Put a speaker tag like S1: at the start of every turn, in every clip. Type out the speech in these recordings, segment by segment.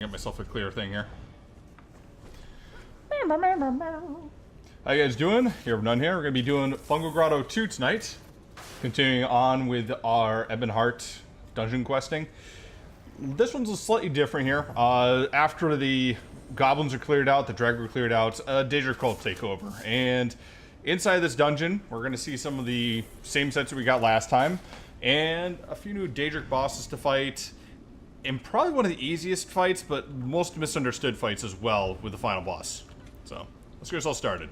S1: Get myself a clear thing here. How you guys doing? Here, none here. We're going to be doing Fungal Grotto 2 tonight. Continuing on with our Ebonheart dungeon questing. This one's slightly different here. After the goblins are cleared out, the Dreg are cleared out, Daedric cult take over. And inside this dungeon, we're going to see some of the same sets that we got last time. And a few new Daedric bosses to fight. And probably one of the easiest fights, but most misunderstood fights as well with the final boss. So, let's get ourselves started.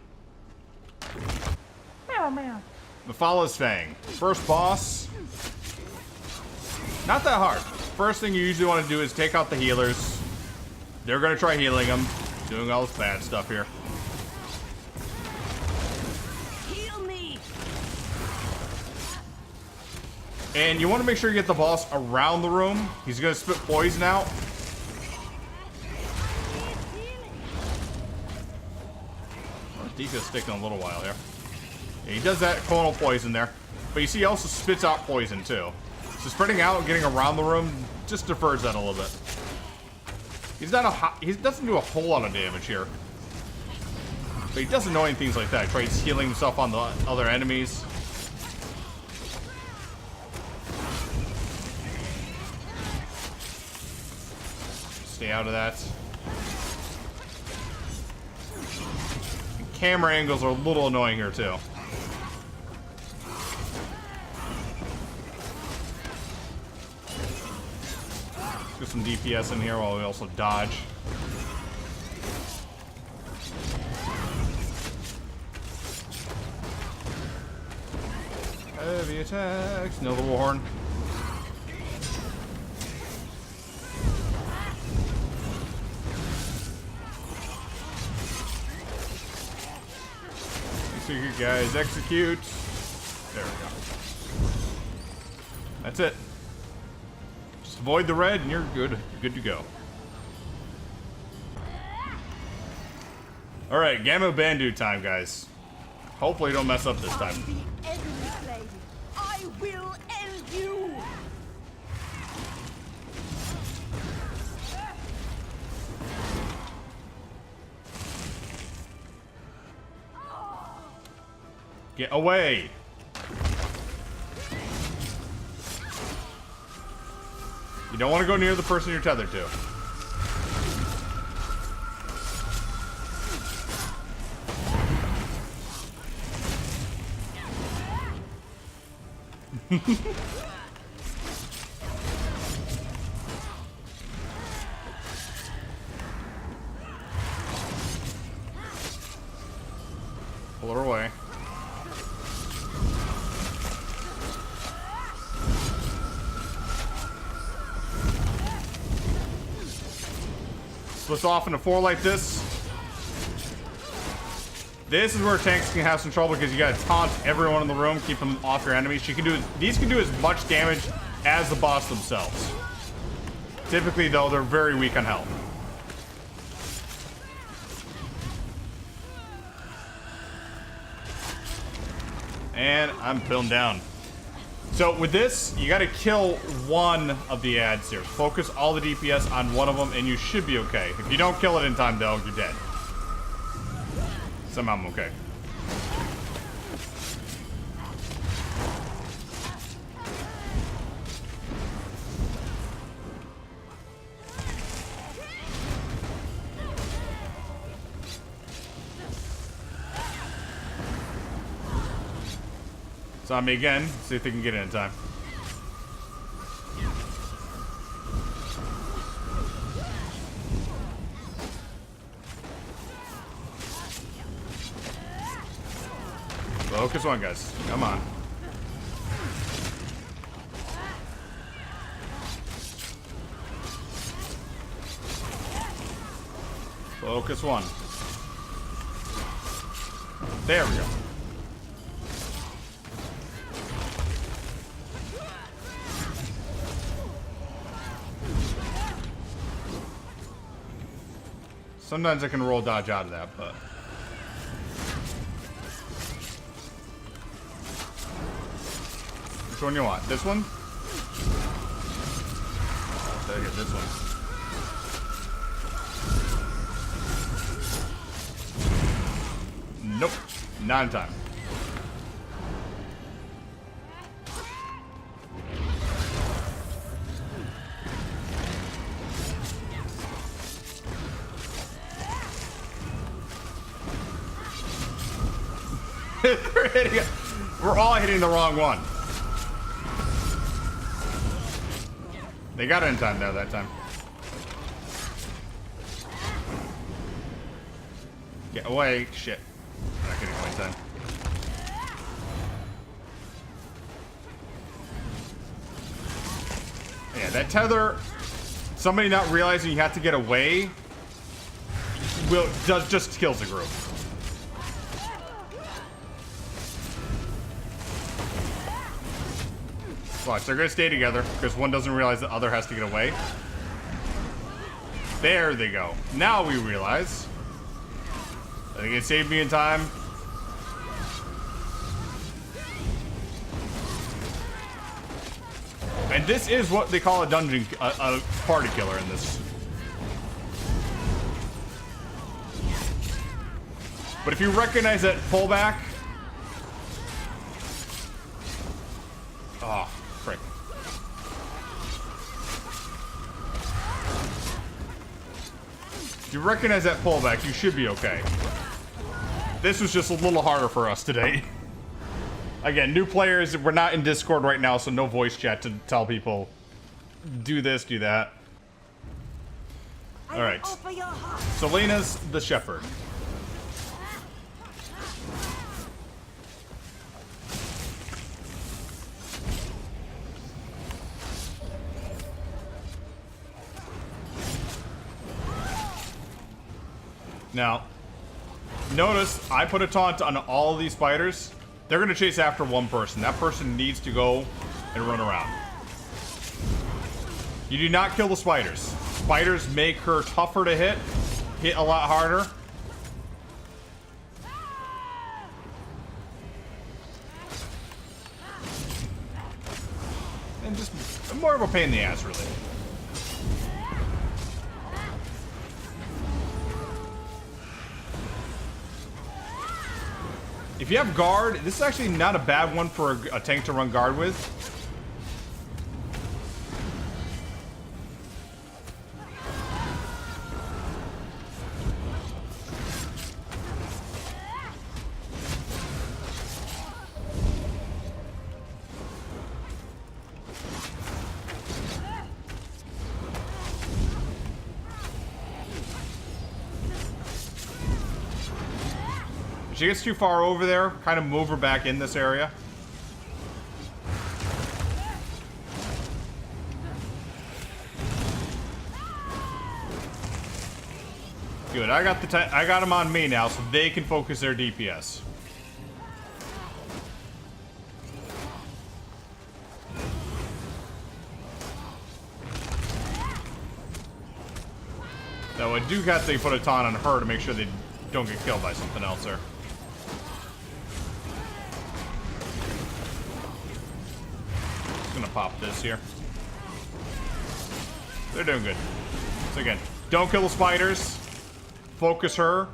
S1: Mephal's Fang. First boss. Not that hard. First thing you usually want to do is take out the healers. They're going to try healing them. Doing all this bad stuff here.
S2: Heal me.
S1: And you want to make sure you get the boss around the room. He's going to spit poison out. Deca's sticking a little while here. Yeah, he does that clonal poison there. But you see he also spits out poison too. So spreading out and getting around the room just defers that a little bit. He doesn't do a whole lot of damage here. But he does annoying things like that. He tries healing himself on the other enemies. Stay out of that. Camera angles are a little annoying here too. Let's get some DPS in here while we also dodge. Heavy attacks. No the warhorn. So you guys execute. There we go. That's it. Just avoid the red and you're good. You're good to go. Alright, Gammabandeau time, guys. Hopefully you don't mess up this time.
S2: The endless lady. I will end you.
S1: Get away! You don't want to go near the person you're tethered to. Pull her away. Splits off into 4 like this. This is where tanks can have some trouble because you gotta taunt everyone in the room, keep them off your enemies. These can do as much damage as the boss themselves. Typically, though, they're very weak on health. And I'm pinned down. So with this, you gotta kill one of the ads here. Focus all the DPS on one of them and you should be okay. If you don't kill it in time though, you're dead. Somehow I'm okay. It's on me again. See if they can get in time. Focus one, guys. Come on. Focus one. There we go. Sometimes I can roll dodge out of that, but... Which one you want? This one? I'll take it, this one. Nope. Not in time. We're all hitting the wrong one. They got it in time though that time. Get away. Shit. Not getting away in time. Yeah, that tether, somebody not realizing you have to get away just kills the group. Watch, they're gonna stay together because one doesn't realize the other has to get away. There they go. Now we realize. I think it saved me in time. And this is what they call a dungeon, a party killer in this. But if you recognize that pullback, oh, frick. If you recognize that pullback, you should be okay. This was just a little harder for us today. Again, new players, we're not in Discord right now, so no voice chat to tell people, do this, do that. Alright. Salinas the Shepherd. Now, notice I put a taunt on all of these spiders. They're going to chase after one person. That person needs to go and run around. You do not kill the spiders. Spiders make her tougher to hit a lot harder. And just more of a pain in the ass, really. If you have guard, this is actually not a bad one for a tank to run guard with. If she gets too far over there, kind of move her back in this area. Good. I got them on me now, so they can focus their DPS. Now I do have to put a taunt on her to make sure they don't get killed by something else there. Pop this here. They're doing good. So again, don't kill the spiders. Focus her.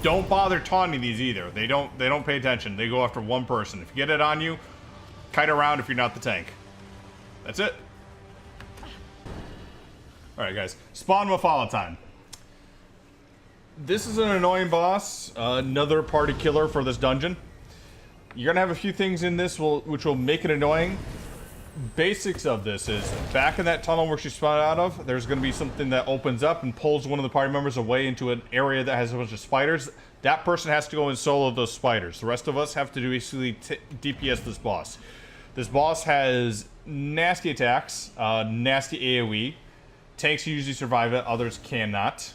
S1: Don't bother taunting these either. They don't pay attention. They go after one person. If you get it on you, kite around if you're not the tank. That's it. Alright guys, spawn Mafala time. This is an annoying boss. Another party killer for this dungeon. You're gonna have a few things in this which will make it annoying. Basics of this is back in that tunnel where she spawned out of, there's going to be something that opens up and pulls one of the party members away into an area that has a bunch of spiders. That person has to go and solo those spiders. The rest of us have to do basically DPS this boss. This boss has nasty attacks, nasty AoE. Tanks usually survive it, others cannot.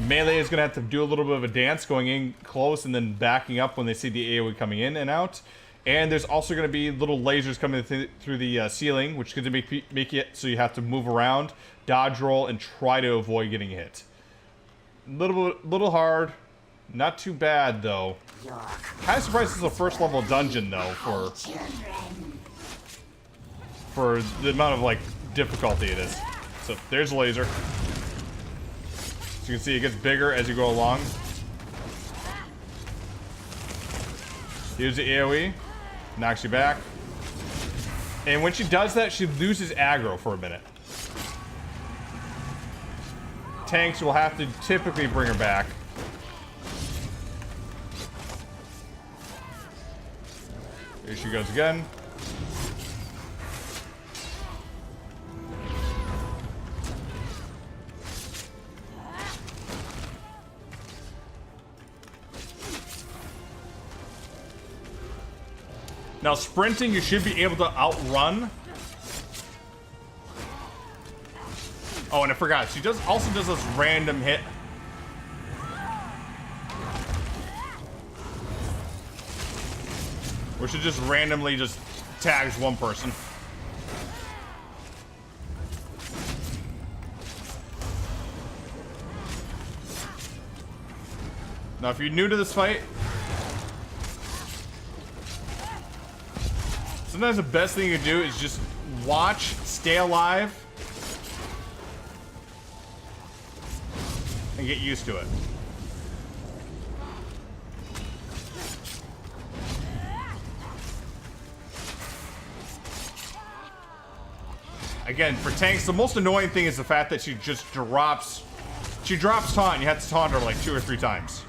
S1: Melee is going to have to do a little bit of a dance, going in close and then backing up when they see the AoE coming in and out. And there's also going to be little lasers coming through the ceiling, which is going to make it so you have to move around, dodge roll, and try to avoid getting hit. Little hard. Not too bad, though. Kind of surprised this is a first level dungeon, though, for the amount of, like, difficulty it is. So, there's a laser. So you can see it gets bigger as you go along. Use the AoE. Knocks you back. And when she does that, she loses aggro for a minute. Tanks will have to typically bring her back. Here she goes again. Now sprinting, you should be able to outrun. Oh, and I forgot, she also does this random hit. Where she just randomly just tags one person. Now if you're new to this fight, sometimes the best thing you can do is just watch, stay alive, and get used to it. Again, for tanks, the most annoying thing is the fact that she just drops. She drops taunt, and you have to taunt her like 2 or 3 times.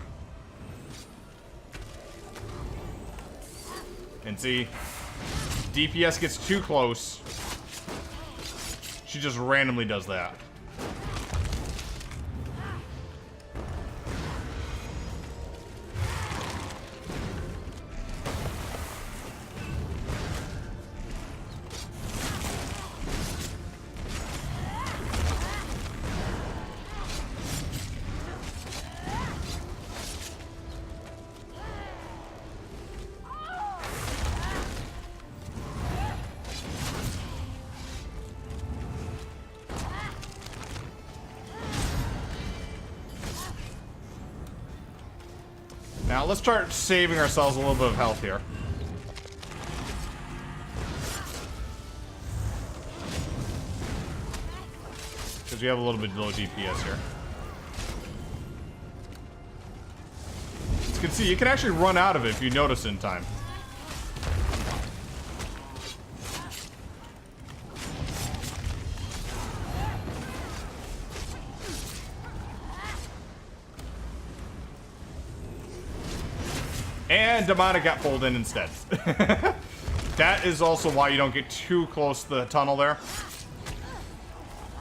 S1: And see, DPS gets too close, she just randomly does that. Now let's start saving ourselves a little bit of health here. Because we have a little bit low DPS here. As you can see, you can actually run out of it if you notice in time. And Demonic got pulled in instead. That is also why you don't get too close to the tunnel there.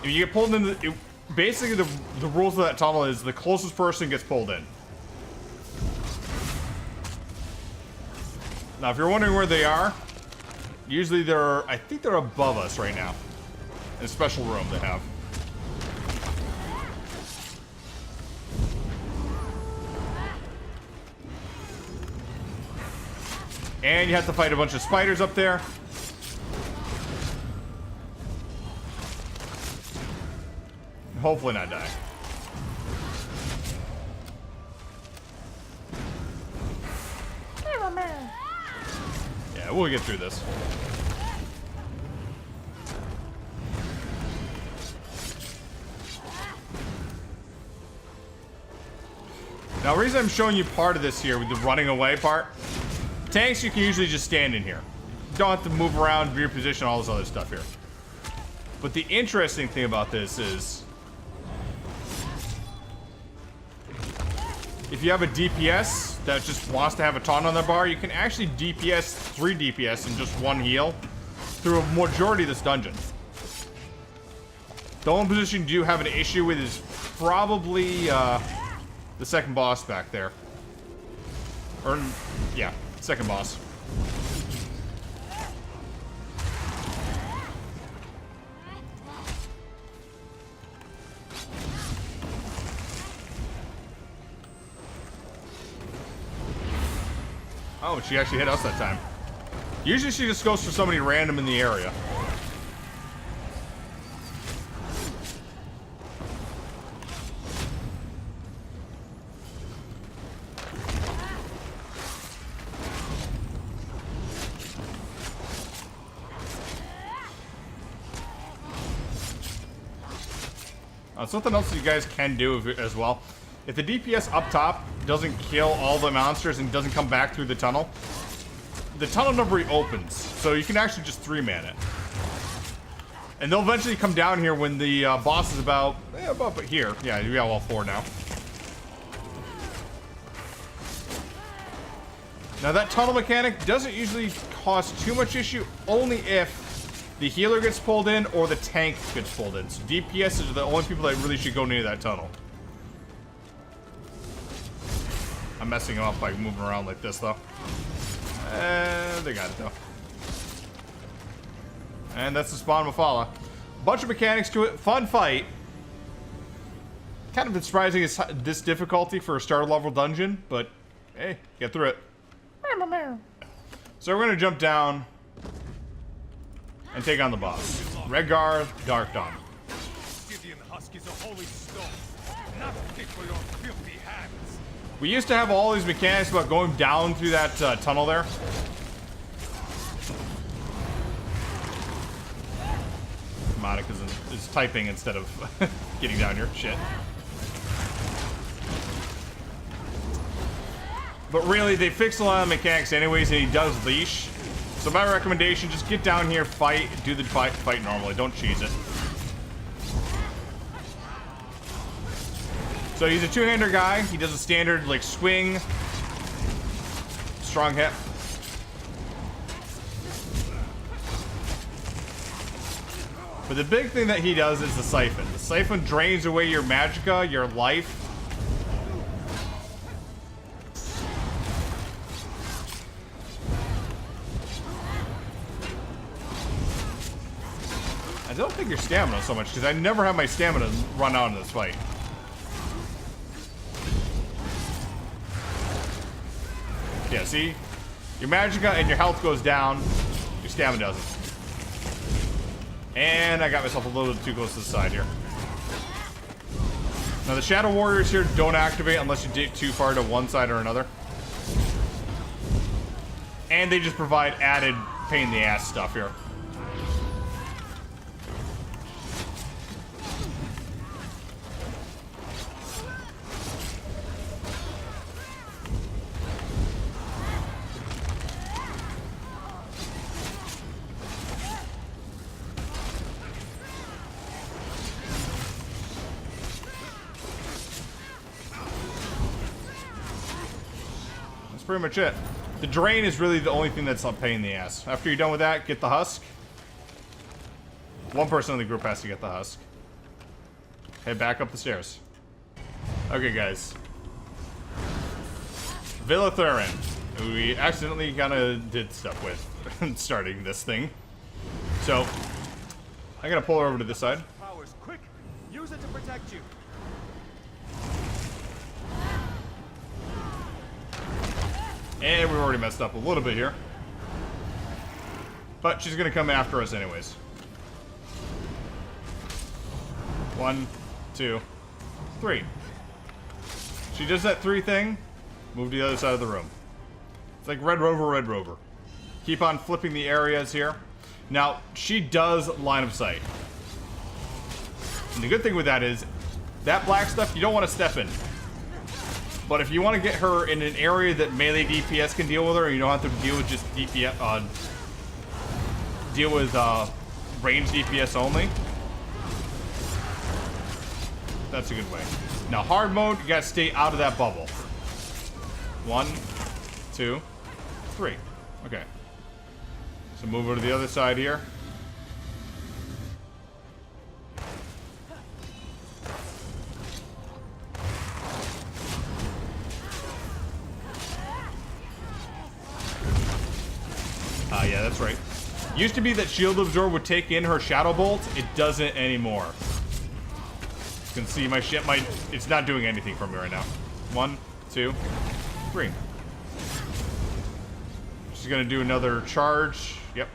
S1: If you get pulled in, basically the rules of that tunnel is the closest person gets pulled in. Now, if you're wondering where they are, usually I think they're above us right now. In a special room they have. And you have to fight a bunch of spiders up there. Hopefully not die. Yeah, we'll get through this. Now, the reason I'm showing you part of this here with the running away part, tanks, you can usually just stand in here. You don't have to move around, veer position, all this other stuff here. But the interesting thing about this is, if you have a DPS that just wants to have a taunt on their bar, you can actually DPS 3 DPS in just 1 heal through a majority of this dungeon. The only position you do have an issue with is probably the second boss back there. Or, yeah. Second boss. Oh, she actually hit us that time. Usually she just goes for somebody random in the area. Something else you guys can do as well. If the DPS up top doesn't kill all the monsters and doesn't come back through the tunnel, the tunnel number opens, so you can actually just 3-man it. And they'll eventually come down here when the boss is about here. Yeah, we have all 4 now. Now that tunnel mechanic doesn't usually cause too much issue, only if the healer gets pulled in or the tank gets pulled in. So DPS are the only people that really should go near that tunnel. I'm messing them up by moving around like this, though. They got it, though. And that's the spawn Mafala. Bunch of mechanics to it. Fun fight. Kind of surprising it's this difficulty for a starter level dungeon, but hey, get through it. So we're going to jump down and take on the boss. Guard Darktop. We used to have all these mechanics about going down through that tunnel there. Monica's is typing instead of getting down here. Shit. But really, they fixed a lot of the mechanics anyways, and he does leash. So my recommendation, just get down here, fight, do the fight normally. Don't cheese it. So he's a 2-hander guy. He does a standard, like, swing. Strong hit. But the big thing that he does is the siphon. The siphon drains away your magicka, your life. I don't think your stamina so much, because I never have my stamina run out in this fight. Yeah, see? Your magicka and your health goes down. Your stamina doesn't. And I got myself a little too close to the side here. Now the Shadow Warriors here don't activate unless you dig too far to one side or another. And they just provide added pain in the ass stuff here. Pretty much it. The drain is really the only thing that's a pain in the ass. After you're done with that, get the husk. One person in the group has to get the husk. Head back up the stairs. Okay, guys. Villa Thurmond, who we accidentally kind of did stuff with starting this thing. So, I'm gonna pull her over to this side.
S3: Powers, quick! Use it to protect you.
S1: And we've already messed up a little bit here. But she's gonna come after us anyways. 1, 2, 3. She does that 3 thing, move to the other side of the room. It's like Red Rover, Red Rover. Keep on flipping the areas here. Now, she does line of sight. And the good thing with that is, that black stuff, you don't want to step in. But if you want to get her in an area that melee DPS can deal with her, and you don't have to deal with just DPS, deal with range DPS only, that's a good way. Now hard mode, you gotta stay out of that bubble. 1, 2, 3. Okay. So move over to the other side here. Yeah, that's right. Used to be that Shield Absorb would take in her Shadow Bolt. It doesn't anymore. You can see my shit it's not doing anything for me right now. 1, 2, 3. She's gonna do another charge. Yep.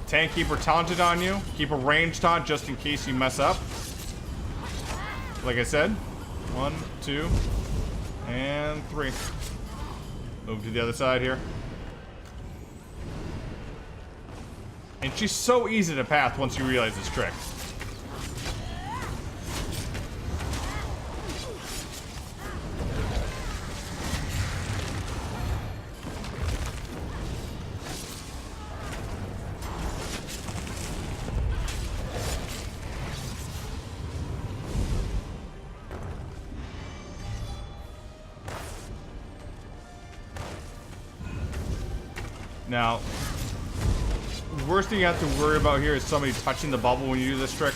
S1: Tank, keep her taunted on you. Keep a range taunt just in case you mess up. Like I said. 1, 2, and 3. Move to the other side here. And she's so easy to path once you realize this trick. Now, the worst thing you have to worry about here is somebody touching the bubble when you do this trick.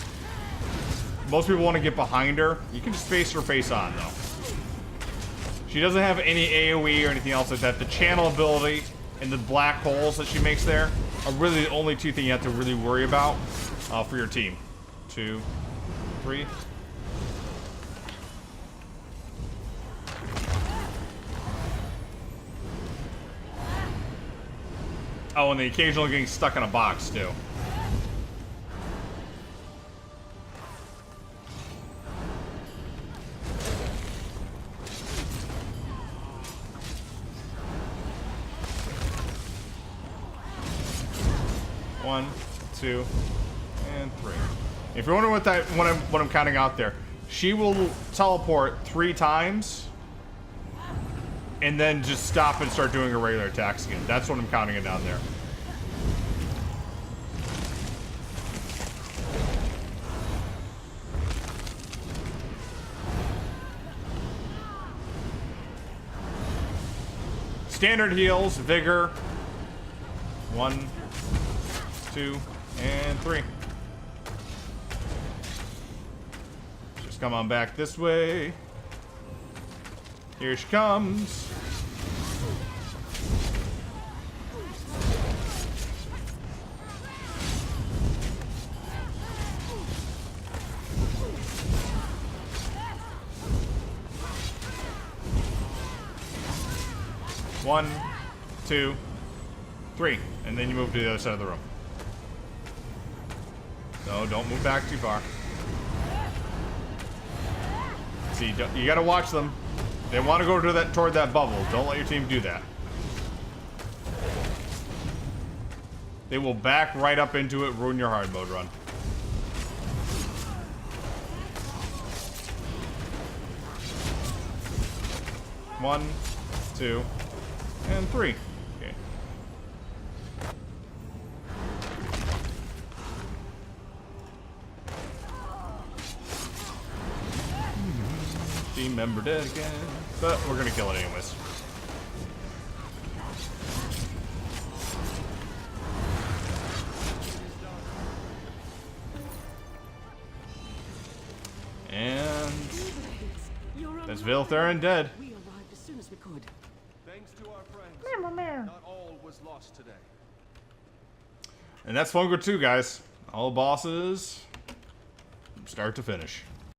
S1: Most people want to get behind her. You can just face her face on, though. She doesn't have any AoE or anything else like that. The channel ability and the black holes that she makes there are really the only two things you have to really worry about for your team. 2, 3. Oh, and the occasional getting stuck in a box, too. One, 2, and 3. If you're wondering what I'm counting out there, she will teleport 3 times and then just stop and start doing her regular attacks again. That's what I'm counting it down there. Standard heals, vigor. 1, 2, and 3. Just come on back this way. Here she comes. One, 2, 3, and then you move to the other side of the room. No, don't move back too far. See, you gotta watch them. They want to go to toward that bubble. Don't let your team do that. They will back right up into it, ruin your hard mode run. One, 2, and 3. Okay. Team member dead again. But we're gonna kill it anyways. And that's Thurmond dead.
S2: We arrived as soon as we could.
S3: Thanks to our friends, not all was lost today.
S1: And that's Fungal 2, guys. All bosses, start to finish.